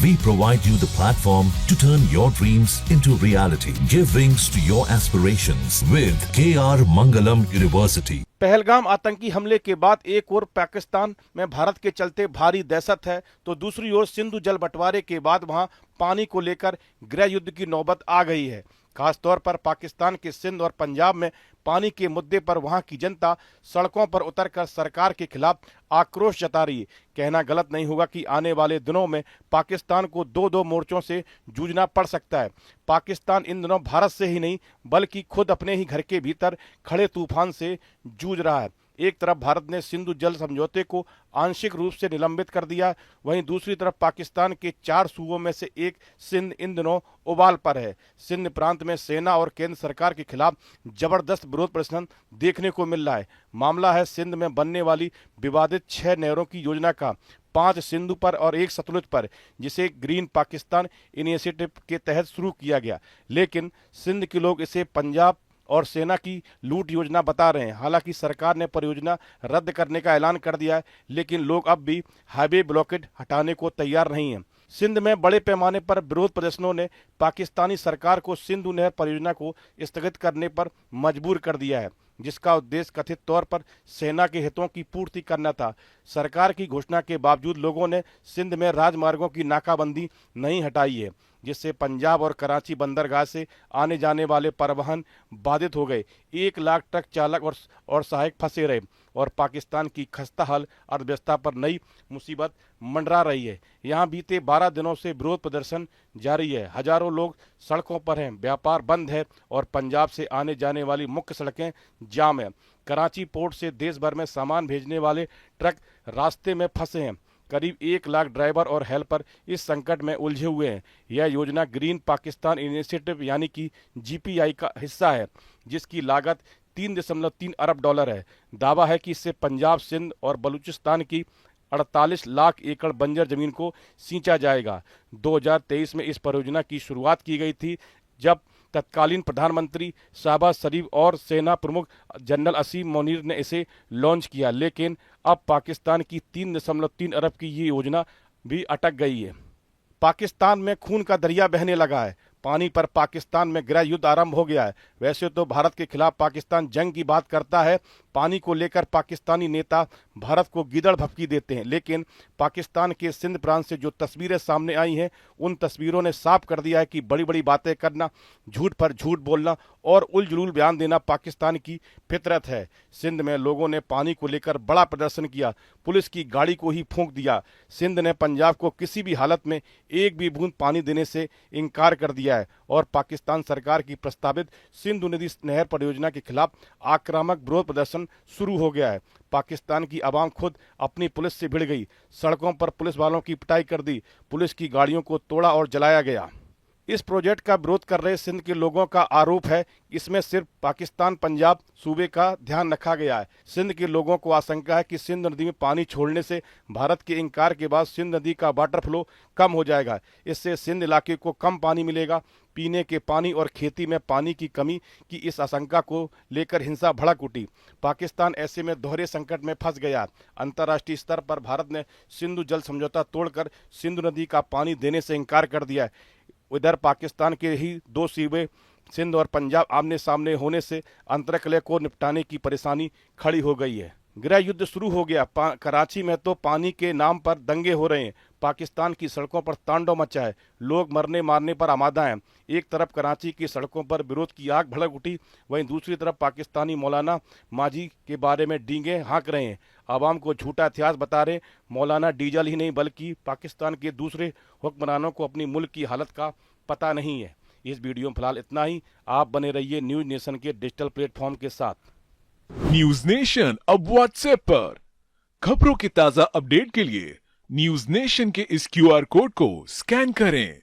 We provide you the platform to turn your dreams into reality. Give wings to your aspirations with KR Mangalam University. Pahalgam आतंकी हमले के बाद एक ओर पाकिस्तान में भारत के चलते भारी दहशत है, तो दूसरी ओर सिंधु जल बंटवारे के बाद वहां पानी को लेकर गृह युद्ध की नौबत आ गई है। खासतौर पर पाकिस्तान के सिंध और पंजाब में पानी के मुद्दे पर वहां की जनता सड़कों पर उतरकर सरकार के खिलाफ आक्रोश जता रही है। कहना गलत नहीं होगा कि आने वाले दिनों में पाकिस्तान को दो मोर्चों से जूझना पड़ सकता है। पाकिस्तान इन दिनों भारत से ही नहीं बल्कि खुद अपने ही घर के भीतर खड़े तूफान से जूझ रहा है। एक तरफ भारत ने सिंधु जल समझौते को आंशिक रूप से निलंबित कर दिया, वहीं दूसरी तरफ पाकिस्तान के 4 सूबों में से एक सिंध इन दिनों उबाल पर है। सिंध प्रांत में सेना और केंद्र सरकार के खिलाफ जबरदस्त विरोध प्रदर्शन देखने को मिल रहा है। मामला है सिंध में बनने वाली विवादित 6 नहरों की योजना का, 5 सिंधु पर और 1 सतलुज पर, जिसे ग्रीन पाकिस्तान इनिशिएटिव के तहत शुरू किया गया। लेकिन सिंध के लोग इसे पंजाब और सेना की लूट योजना बता रहे हैं। हालांकि सरकार ने परियोजना रद्द करने का ऐलान कर दिया है, लेकिन लोग अब भी हाईवे ब्लॉकेड हटाने को तैयार नहीं हैं। सिंध में बड़े पैमाने पर विरोध प्रदर्शनों ने पाकिस्तानी सरकार को सिंधु नहर परियोजना को स्थगित करने पर मजबूर कर दिया है, जिसका उद्देश्य कथित तौर पर सेना के हितों की पूर्ति करना था। सरकार की घोषणा के बावजूद लोगों ने सिंध में राजमार्गों की नाकाबंदी नहीं हटाई है, जिससे पंजाब और कराची बंदरगाह से आने जाने वाले परिवहन बाधित हो गए। 1 लाख ट्रक चालक और सहायक फंसे रहे और पाकिस्तान की खस्ता हाल अर्थव्यवस्था पर नई मुसीबत मंडरा रही है। यहाँ बीते 12 दिनों से विरोध प्रदर्शन जारी है। हजारों लोग सड़कों पर हैं, व्यापार बंद है और पंजाब से आने जाने वाली मुख्य सड़कें जाम है। कराची पोर्ट से देश भर में सामान भेजने वाले ट्रक रास्ते में फंसे हैं। करीब 1 लाख ड्राइवर और हेल्पर इस संकट में उलझे हुए हैं। यह योजना ग्रीन पाकिस्तान इनिशिएटिव यानी कि GPI का हिस्सा है, जिसकी लागत $3.3 अरब है। दावा है कि इससे पंजाब, सिंध और बलूचिस्तान की 48 लाख एकड़ बंजर जमीन को सींचा जाएगा। 2023 में इस परियोजना की शुरुआत की गई थी, जब तत्कालीन प्रधानमंत्री शहबाज शरीफ और सेना प्रमुख जनरल असीम मुनीर ने इसे लॉन्च किया। लेकिन अब पाकिस्तान की 3.3 अरब की ये योजना भी अटक गई है। पाकिस्तान में खून का दरिया बहने लगा है। पानी पर पाकिस्तान में गृह युद्ध आरंभ हो गया है। वैसे तो भारत के खिलाफ पाकिस्तान जंग की बात करता है। पानी को लेकर पाकिस्तानी नेता भारत को गीदड़ भभकी देते हैं, लेकिन पाकिस्तान के सिंध प्रांत से जो तस्वीरें सामने आई हैं, उन तस्वीरों ने साफ कर दिया है कि बड़ी बड़ी बातें करना, झूठ पर झूठ बोलना और उलझुल बयान देना पाकिस्तान की फितरत है। सिंध में लोगों ने पानी को लेकर बड़ा प्रदर्शन किया, पुलिस की गाड़ी को ही फूंक दिया। सिंध ने पंजाब को किसी भी हालत में एक भी बूंद पानी देने से इनकार कर दिया है और पाकिस्तान सरकार की प्रस्तावित सिंधु नदी नहर परियोजना के खिलाफ आक्रामक विरोध प्रदर्शन शुरू हो गया है। पाकिस्तान की आवाम खुद अपनी पुलिस से भिड़ गई, सड़कों पर पुलिस वालों की पिटाई कर दी, पुलिस की गाड़ियों को तोड़ा और जलाया गया। इस प्रोजेक्ट का विरोध कर रहे सिंध के लोगों का आरोप है कि इसमें सिर्फ पाकिस्तान पंजाब सूबे का ध्यान रखा गया है। सिंध के लोगों को आशंका है कि सिंध नदी में पानी छोड़ने से भारत के इनकार के बाद सिंध नदी का वाटर फ्लो कम हो जाएगा। इससे सिंध इलाके को कम पानी मिलेगा। पीने के पानी और खेती में पानी की कमी की इस आशंका को लेकर हिंसा भड़क उठी। पाकिस्तान ऐसे में दोहरे संकट में फंस गया। अंतर्राष्ट्रीय स्तर पर भारत ने सिंधु जल समझौता तोड़कर सिंधु नदी का पानी देने से इनकार कर दिया है। उधर पाकिस्तान के ही 2 सूबे सिंध और पंजाब आमने सामने होने से अंतरकलह को निपटाने की परेशानी खड़ी हो गई है। गृह युद्ध शुरू हो गया। कराची में तो पानी के नाम पर दंगे हो रहे हैं। पाकिस्तान की सड़कों पर तांडव मचा है। लोग मरने मारने पर आमादा हैं। एक तरफ कराची की सड़कों पर विरोध की आग भड़क उठी, वहीं दूसरी तरफ पाकिस्तानी मौलाना माजी के बारे में डींगे हाँक रहे हैं, आवाम को झूठा इतिहास बता रहे। मौलाना डीजल ही नहीं बल्कि पाकिस्तान के दूसरे हुक्मरानों को अपनी मुल्क की हालत का पता नहीं है। इस वीडियो में फिलहाल इतना ही। आप बने रहिए न्यूज नेशन के डिजिटल प्लेटफॉर्म के साथ। न्यूज नेशन अब व्हाट्सएप पर खबरों की ताजा अपडेट के लिए न्यूज नेशन के इस QR कोड को स्कैन करें।